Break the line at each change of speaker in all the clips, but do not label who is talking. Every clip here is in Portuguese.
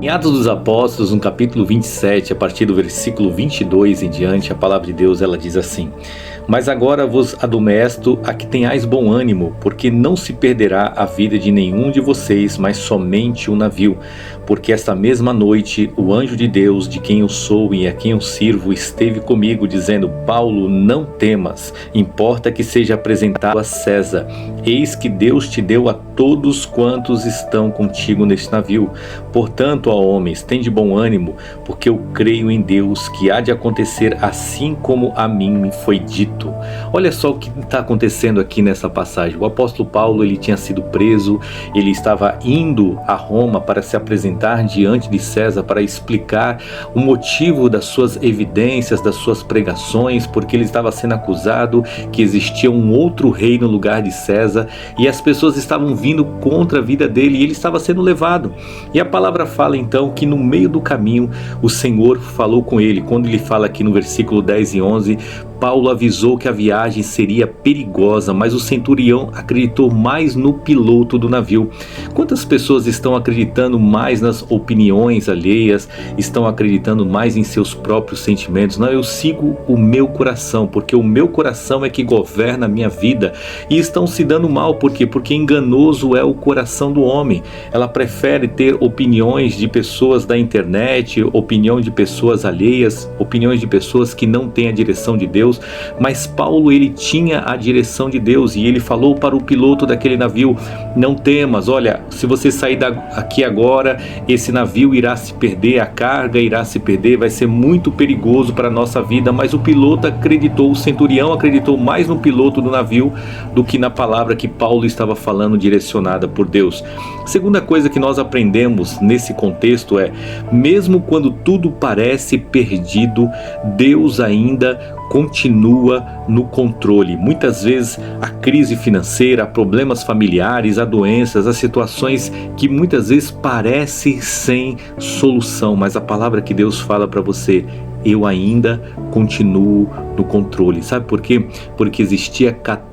Em Atos dos Apóstolos, no capítulo 27, a partir do versículo 22 em diante, a palavra de Deus ela diz assim: Mas agora vos admoesto a que tenhais bom ânimo, porque não se perderá a vida de nenhum de vocês, mas somente o navio. Porque esta mesma noite o anjo de Deus, de quem eu sou e a quem eu sirvo, esteve comigo, dizendo: Paulo, não temas, importa que seja apresentado a César. Eis que Deus te deu a todos quantos estão contigo neste navio. Portanto, ó homens, tende bom ânimo, porque eu creio em Deus, que há de acontecer assim como a mim me foi dito. Olha só o que está acontecendo aqui nessa passagem. O apóstolo Paulo, ele tinha sido preso, ele estava indo a Roma para se apresentar diante de César, para explicar o motivo das suas evidências, das suas pregações, porque ele estava sendo acusado que existia um outro rei no lugar de César, e as pessoas estavam vindo contra a vida dele, e ele estava sendo levado. E a palavra fala então que no meio do caminho o Senhor falou com ele. Quando ele fala aqui no versículo 10 e 11, Paulo avisou que a viagem seria perigosa, mas o centurião acreditou mais no piloto do navio. Quantas pessoas estão acreditando mais nas opiniões alheias, estão acreditando mais em seus próprios sentimentos? Não, eu sigo o meu coração, porque o meu coração é que governa a minha vida, e estão se dando mal. Por quê? Porque enganoso é o coração do homem. Ela prefere ter opiniões de pessoas da internet, opinião de pessoas alheias, opiniões de pessoas que não têm a direção de Deus. Mas Paulo, ele tinha a direção de Deus, e ele falou para o piloto daquele navio: não temas, olha, se você sair daqui agora, esse navio irá se perder, a carga irá se perder, vai ser muito perigoso para a nossa vida. Mas o piloto acreditou, o centurião acreditou mais no piloto do navio do que na palavra que Paulo estava falando, direcionada por Deus. Segunda coisa que nós aprendemos nesse contexto é: mesmo quando tudo parece perdido, Deus ainda continua no controle. Muitas vezes a crise financeira, problemas familiares, a doenças, as situações que muitas vezes parecem sem solução, mas a palavra que Deus fala para você: eu ainda continuo no controle. Sabe por quê? Porque existia 14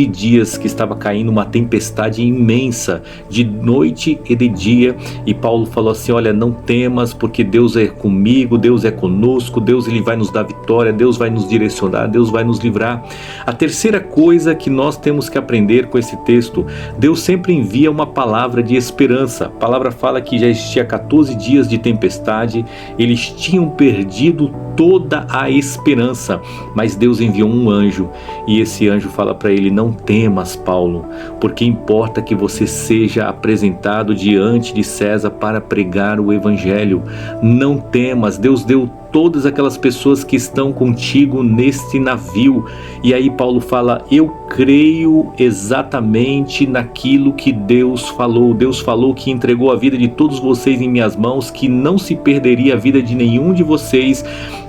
dias que estava caindo uma tempestade imensa, de noite e de dia, e Paulo falou assim: olha, não temas, porque Deus é comigo, Deus é conosco, Deus ele vai nos dar vitória, Deus vai nos direcionar, Deus vai nos livrar. A terceira coisa que nós temos que aprender com esse texto: Deus sempre envia uma palavra de esperança. A palavra fala que já existia 14 dias de tempestade, eles tinham perdido toda a esperança, mas Deus enviou um anjo, e esse anjo fala para ele: não temas, Paulo, porque importa que você seja apresentado diante de César para pregar o evangelho. Não temas. Deus deu todas aquelas pessoas que estão contigo neste navio. E aí Paulo fala: eu creio exatamente naquilo que Deus falou. Deus falou que entregou a vida de todos vocês em minhas mãos, que não se perderia a vida de nenhum de vocês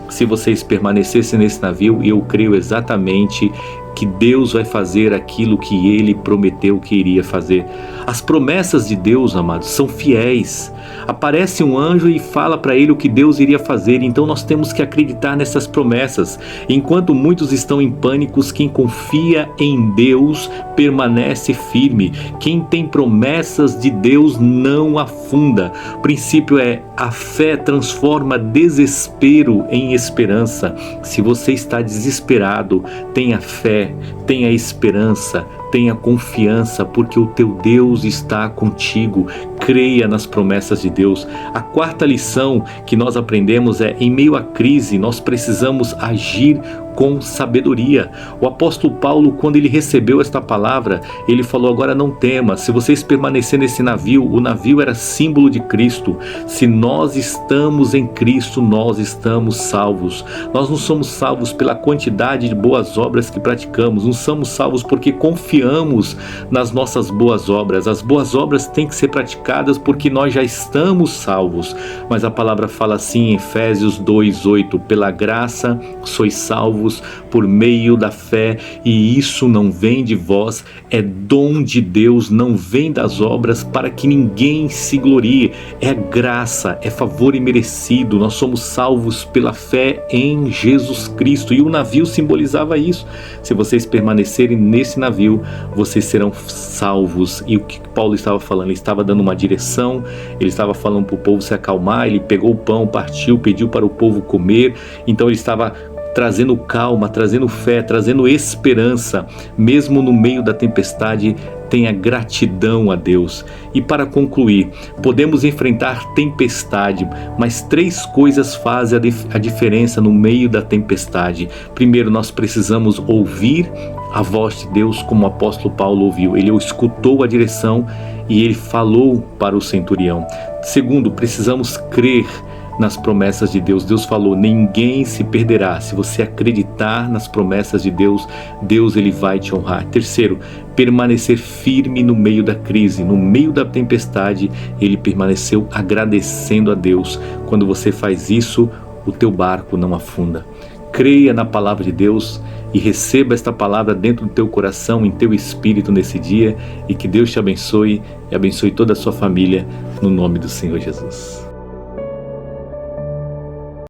se vocês permanecessem nesse navio, e eu creio exatamente que Deus vai fazer aquilo que Ele prometeu que iria fazer. As promessas de Deus, amados, são fiéis. Aparece um anjo e fala para ele o que Deus iria fazer, então nós temos que acreditar nessas promessas. Enquanto muitos estão em pânicos, quem confia em Deus permanece firme. Quem tem promessas de Deus não afunda. O princípio é: a fé transforma desespero em esperança. Se você está desesperado, tenha fé, tenha esperança, tenha confiança, porque o teu Deus está contigo. Creia nas promessas de Deus. A quarta lição que nós aprendemos é: em meio à crise, nós precisamos agir com sabedoria. O apóstolo Paulo, quando ele recebeu esta palavra, ele falou: agora não tema, se vocês permanecerem nesse navio, o navio era símbolo de Cristo. Se nós estamos em Cristo, nós estamos salvos. Nós não somos salvos pela quantidade de boas obras que praticamos, não somos salvos porque confiamos nas nossas boas obras. As boas obras têm que ser praticadas porque nós já estamos salvos. Mas a palavra fala assim em Efésios 2:8: pela graça sois salvos por meio da fé, e isso não vem de vós, é dom de Deus, não vem das obras, para que ninguém se glorie. É graça, é favor imerecido. Nós somos salvos pela fé em Jesus Cristo, e o navio simbolizava isso. Se vocês permanecerem nesse navio, vocês serão salvos. E o que Paulo estava falando? Ele estava dando uma direção, ele estava falando para o povo se acalmar, ele pegou o pão, partiu, pediu para o povo comer, então ele estava trazendo calma, trazendo fé, trazendo esperança, mesmo no meio da tempestade. Tenha gratidão a Deus. E para concluir, podemos enfrentar tempestade, mas 3 coisas fazem a diferença no meio da tempestade. Primeiro, nós precisamos ouvir a voz de Deus, como o apóstolo Paulo ouviu. Ele escutou a direção e ele falou para o centurião. Segundo, precisamos crer nas promessas de Deus. Deus falou: ninguém se perderá. Se você acreditar nas promessas de Deus, Deus ele vai te honrar. Terceiro, permanecer firme no meio da crise, no meio da tempestade. Ele permaneceu agradecendo a Deus. Quando você faz isso, o teu barco não afunda. Creia na palavra de Deus e receba esta palavra dentro do teu coração, em teu espírito nesse dia, e que Deus te abençoe e abençoe toda a sua família, no nome do Senhor Jesus.